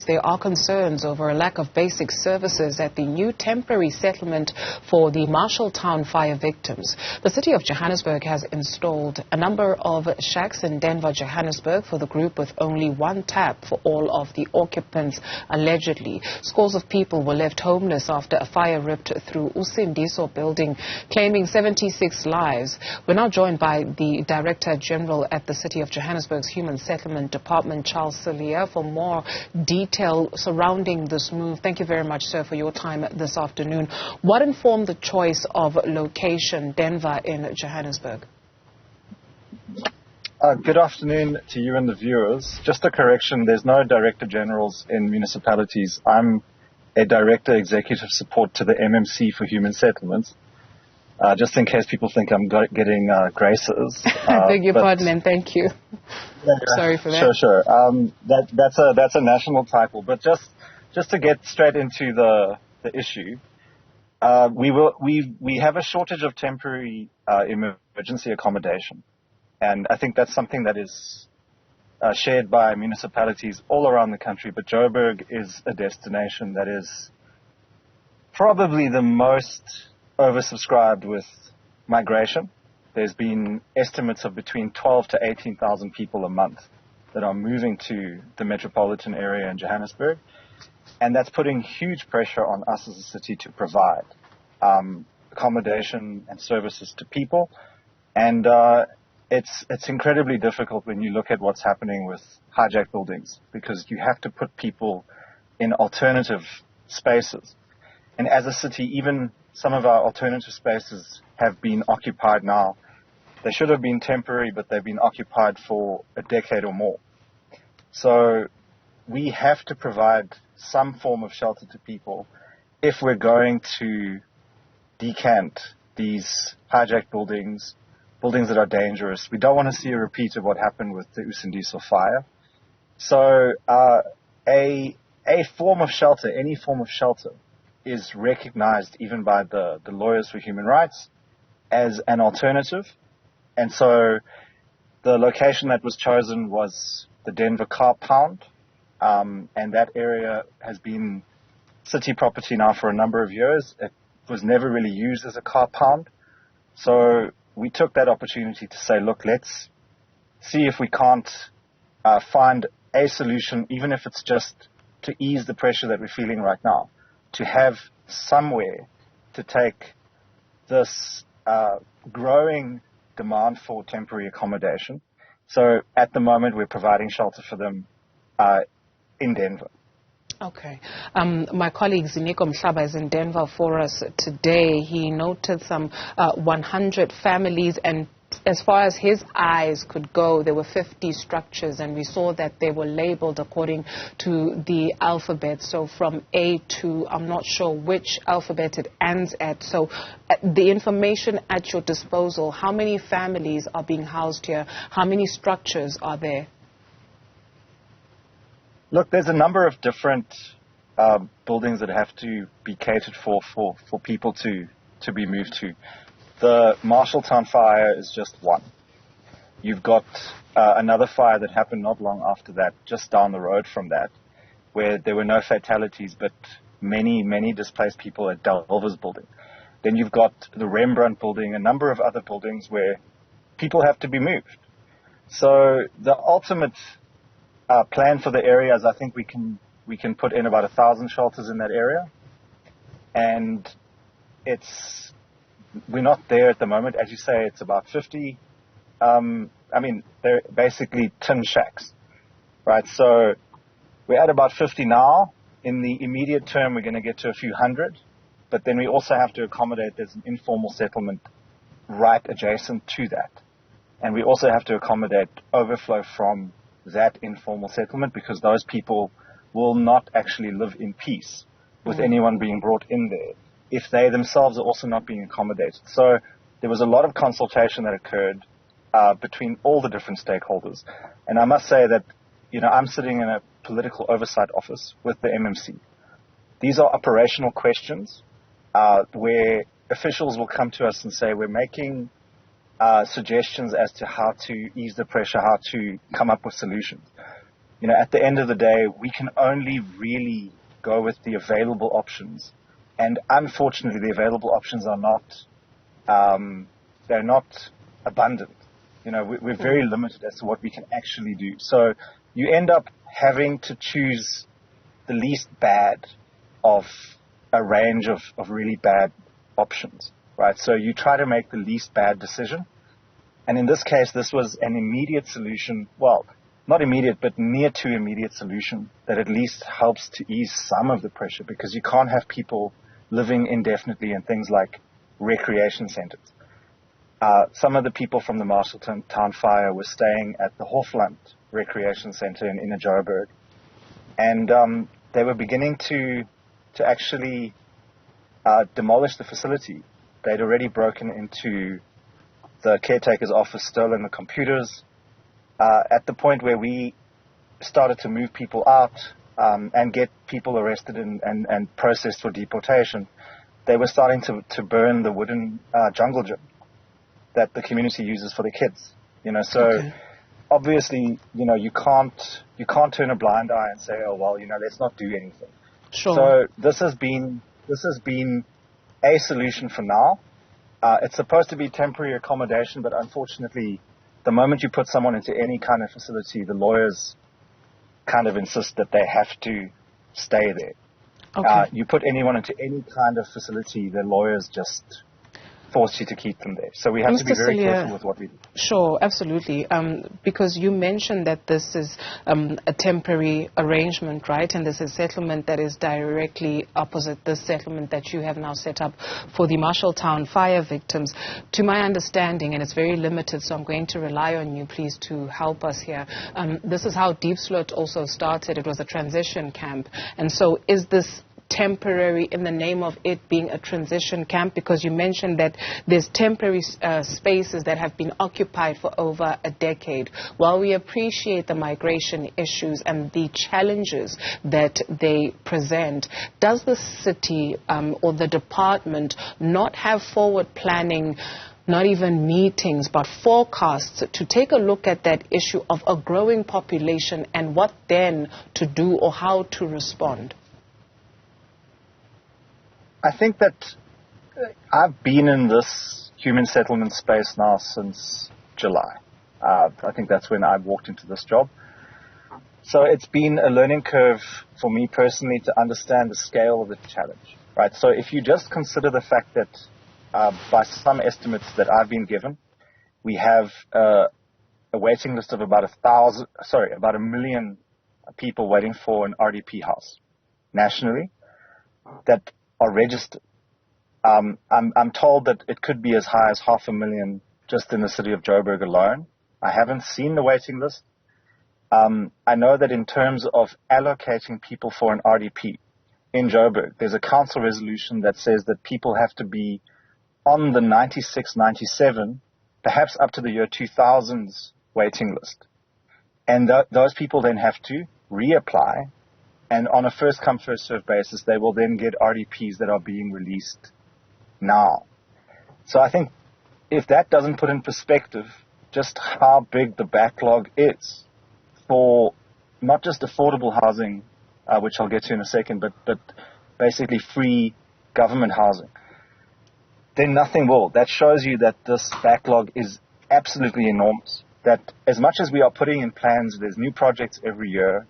There are concerns over a lack of basic services at the new temporary settlement for the Marshalltown fire victims. The city of Johannesburg has installed a number of shacks in Denver, Johannesburg for the group with only one tap for all of the occupants, allegedly. Scores of people were left homeless after a fire ripped through Usindiso building, claiming 76 lives. We're now joined by the Director General at the City of Johannesburg's Human Settlement Department, Cilliers, for more detail surrounding this move. Thank you very much, sir, for your time this afternoon. What informed the choice of location, Denver in Johannesburg? Good afternoon to you and the viewers. Just a correction, there's no Director Generals in municipalities. I'm a Director Executive Support to the MMC for Human Settlements. Just in case people think I'm getting graces. I beg your pardon and thank you. Yeah, sorry for that. Sure. That's a national title. But just to get straight into the issue, we have a shortage of temporary emergency accommodation, and I think that's something that is shared by municipalities all around the country. But Joburg is a destination that is probably the most oversubscribed with migration. There's been estimates of between 12 to 18,000 people a month that are moving to the metropolitan area in Johannesburg, and that's putting huge pressure on us as a city to provide accommodation and services to people. And it's incredibly difficult when you look at what's happening with hijacked buildings, because you have to put people in alternative spaces. And as a city, even some of our alternative spaces have been occupied now. They should have been temporary, but they've been occupied for a decade or more. So we have to provide some form of shelter to people if we're going to decant these hijacked buildings that are dangerous. We don't want to see a repeat of what happened with the Usindiso fire. So a form of shelter, any form of shelter, is recognized even by the Lawyers for Human Rights as an alternative. And so the location that was chosen was the Denver car pound, and that area has been city property now for a number of years. It was never really used as a car pound. So we took that opportunity to say, look, let's see if we can't find a solution, even if it's just to ease the pressure that we're feeling right now, to have somewhere to take this growing demand for temporary accommodation. So at the moment, we're providing shelter for them in Denver. Okay. My colleague Ziniko Mhlaba is in Denver for us today. He noted some 100 families, and as far as his eyes could go, there were 50 structures, and we saw that they were labeled according to the alphabet. So from A to, I'm not sure which alphabet it ends at. So the information at your disposal, how many families are being housed here? How many structures are there? Look, there's a number of different buildings that have to be catered for people to be moved to. The Marshalltown fire is just one. You've got another fire that happened not long after that, just down the road from that, where there were no fatalities, but many displaced people at Delver's building. Then you've got the Rembrandt building, a number of other buildings where people have to be moved. So the ultimate plan for the area is, I think we can put in about 1,000 shelters in that area, and we're not there at the moment. As you say, it's about 50. They're basically tin shacks, right? So we're at about 50 now. In the immediate term, we're going to get to a few hundred, but then we also have to accommodate, there's an informal settlement right adjacent to that. And we also have to accommodate overflow from that informal settlement, because those people will not actually live in peace with anyone being brought in there if they themselves are also not being accommodated. So there was a lot of consultation that occurred between all the different stakeholders. And I must say that, I'm sitting in a political oversight office with the MMC. These are operational questions where officials will come to us and say, we're making suggestions as to how to ease the pressure, how to come up with solutions. at the end of the day, we can only really go with the available options. And unfortunately, the available options are not, they're not abundant. We're very limited as to what we can actually do. So you end up having to choose the least bad of a range of really bad options, right? So you try to make the least bad decision. And in this case, this was an immediate solution. Well, not immediate, but near to immediate solution that at least helps to ease some of the pressure, because you can't have people living indefinitely in things like recreation centers. Some of the people from the Marshalltown fire were staying at the Hofland Recreation Center in inner Joburg. And they were beginning to actually demolish the facility. They'd already broken into the caretaker's office, stolen the computers. At the point where we started to move people out and get people arrested and processed for deportation, they were starting to burn the wooden jungle gym that the community uses for the kids. So Okay. obviously, you can't turn a blind eye and say, oh well, let's not do anything. Sure. So this has been a solution for now. It's supposed to be temporary accommodation, but unfortunately, the moment you put someone into any kind of facility, the lawyers kind of insist that they have to stay there. Okay. You put anyone into any kind of facility, the lawyers just force you to keep them there. So we have to be very careful with what we do. Sure, absolutely. Because you mentioned that this is a temporary arrangement, right? And this is a settlement that is directly opposite the settlement that you have now set up for the Marshalltown fire victims. To my understanding, and it's very limited, so I'm going to rely on you, please, to help us here. This is how Diepsloot also started. It was a transition camp. And so is this temporary in the name of it being a transition camp? Because you mentioned that there's temporary spaces that have been occupied for over a decade. While we appreciate the migration issues and the challenges that they present, does the city or the department not have forward planning, not even meetings, but forecasts to take a look at that issue of a growing population and what then to do or how to respond? I think that I've been in this human settlement space now since July. I think that's when I walked into this job. So it's been a learning curve for me personally to understand the scale of the challenge, right? So if you just consider the fact that by some estimates that I've been given, we have a waiting list of about about 1 million people waiting for an RDP house nationally that are registered. I'm told that it could be as high as 500,000 just in the city of Joburg alone. I haven't seen the waiting list. I know that in terms of allocating people for an RDP in Joburg, there's a council resolution that says that people have to be on the 96, 97, perhaps up to the year 2000's waiting list. And those people then have to reapply. And on a first-come, first-served basis, they will then get RDPs that are being released now. So I think if that doesn't put in perspective just how big the backlog is for not just affordable housing, which I'll get to in a second, but basically free government housing, then nothing will. That shows you that this backlog is absolutely enormous. That as much as we are putting in plans, there's new projects every year.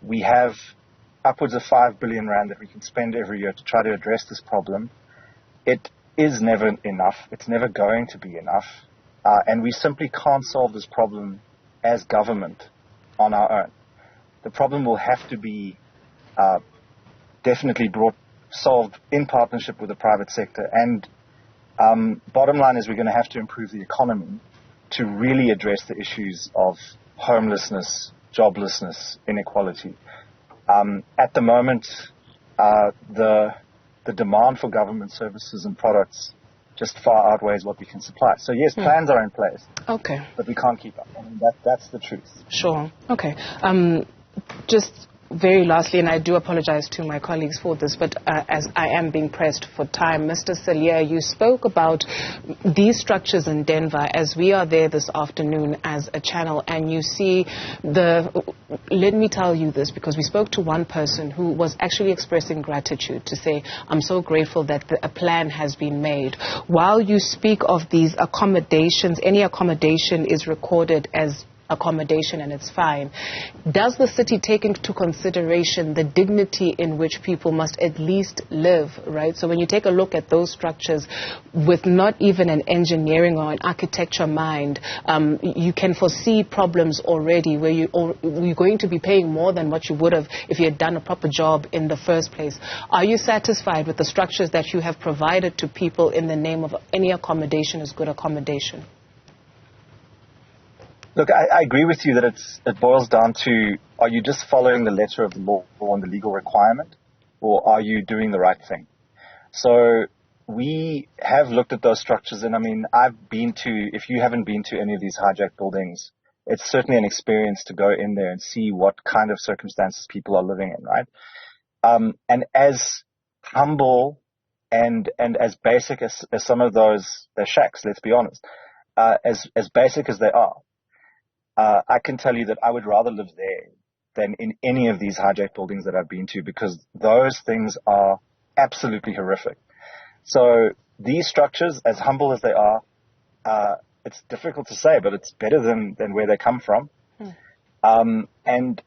We have upwards of 5 billion rand that we can spend every year to try to address this problem. It is never enough. It's never going to be enough. And we simply can't solve this problem as government on our own. The problem will have to be definitely solved in partnership with the private sector. And bottom line is we're going to have to improve the economy to really address the issues of homelessness, joblessness, inequality. At the moment, the demand for government services and products just far outweighs what we can supply. So yes, plans are in place. Okay. But we can't keep up. I mean, that's the truth. Sure. Okay. Just very lastly, and I do apologize to my colleagues for this, but as I am being pressed for time, Mr. Cilliers, you spoke about these structures in Denver as we are there this afternoon as a channel, and you see let me tell you this, because we spoke to one person who was actually expressing gratitude to say, I'm so grateful that a plan has been made. While you speak of these accommodations, any accommodation is recorded as accommodation and it's fine. Does the city take into consideration the dignity in which people must at least live, right? So when you take a look at those structures with not even an engineering or an architecture mind, you can foresee problems already where you're going to be paying more than what you would have if you had done a proper job in the first place. Are you satisfied with the structures that you have provided to people in the name of any accommodation is good accommodation? Look, I agree with you that it boils down to, are you just following the letter of the law and the legal requirement, or are you doing the right thing? So we have looked at those structures, and I mean, if you haven't been to any of these hijacked buildings, it's certainly an experience to go in there and see what kind of circumstances people are living in, right? And as humble and as basic as some of those, they're shacks, let's be honest, as basic as they are, I can tell you that I would rather live there than in any of these hijacked buildings that I've been to, because those things are absolutely horrific. So these structures, as humble as they are, it's difficult to say, but it's better than where they come from. And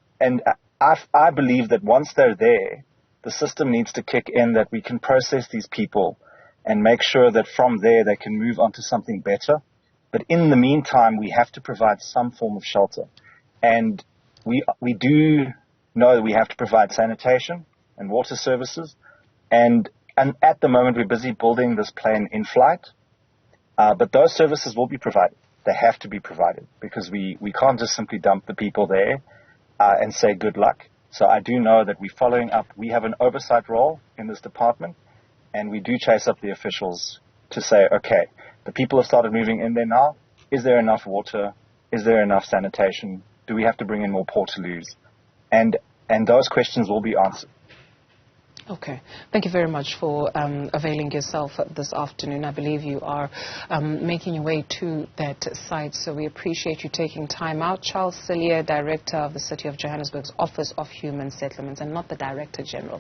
I believe that once they're there, the system needs to kick in, that we can process these people and make sure that from there they can move on to something better. But in the meantime, we have to provide some form of shelter. And we do know that we have to provide sanitation and water services. And at the moment, we're busy building this plane in flight. But those services will be provided. They have to be provided, because we can't just simply dump the people there and say good luck. So I do know that we're following up. We have an oversight role in this department, and we do chase up the officials to say, okay, the people have started moving in there now. Is there enough water? Is there enough sanitation? Do we have to bring in more portaloos? And those questions will be answered. Okay. Thank you very much for availing yourself this afternoon. I believe you are making your way to that site, so we appreciate you taking time out. Charles Cilliers, Director of the City of Johannesburg's Office of Human Settlements, and not the Director General.